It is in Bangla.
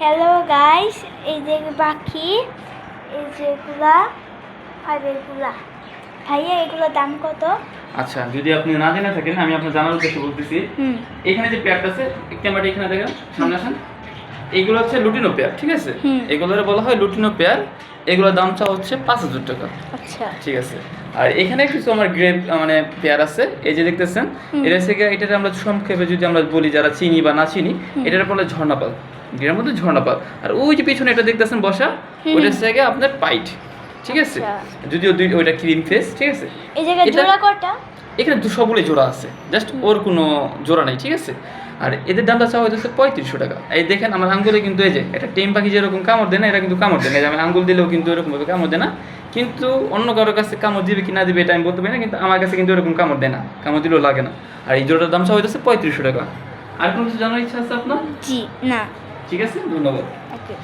হ্যালো গাইস, এই যে পাখি, এই যেগুলা আর এগুলা। ভাইয়া এগুলোর দাম কত? আচ্ছা, যদি আপনি না জেনে থাকেন আমি আপনার জানার উদ্দেশ্যে বলতেছি। এখানে যে পেয়ারটা আছে, ক্যামেরাটা এখানে দেখেন, সামনে আসেন। এগুলো হচ্ছে লুটিনো পেয়ার, ঠিক আছে? এগুলোর বলা হয় লুটিনো পেয়ার। এগুলোর দামটা হচ্ছে 5,000 টাকা। আচ্ছা, ঠিক আছে। আর এখানে কিছু আমার গ্রেপ মানে পেয়ার আছে, এই যে দেখতেছেন। এটা থেকে এটাতে আমরা সংক্ষেপে যদি আমরা বলি যারা চিনি বা না চিনি, এটার বলে ঝর্ণাপাল, গ্রের মধ্যে ঝর্ণাপাল। আর ওই যে পিছনে এটা দেখতেছেন বসা, ওইটার থেকে আপনার পাইট, ঠিক আছে? যদিও ওইটা ক্রিম ফেস, ঠিক আছে? এই জায়গায় জোড়া কটা? এখানে সবগুলো জোড়া আছে, জাস্ট ওর কোনো জোড়া নেই, ঠিক আছে? আর এদের দামটা চাওয়া হচ্ছে 3500 টাকা। এই দেখেন আমার আঙ্গুলে কিন্তু এই যে একটা টেম পাখি যেরকম কামড় দেয় না, এটা কিন্তু কামড় দেয় না। আমি আঙ্গুল দিলেও কিন্তু এরকমভাবে কামড় দেয় না। কিন্তু অন্য কারোর কাছে কামড় দিবে কি না দিবে এটা আমি বলতে পারি না, কিন্তু আমার কাছে কিন্তু এরকম কামড় দেয় না, কামড় দিলেও লাগে না। আর এই জোড়াটার দাম চাওয়া হচ্ছে 3500 টাকা। আর কোনো কিছু জানার ইচ্ছা আছে আপনার? জি না। ঠিক আছে, ধন্যবাদ। ওকে।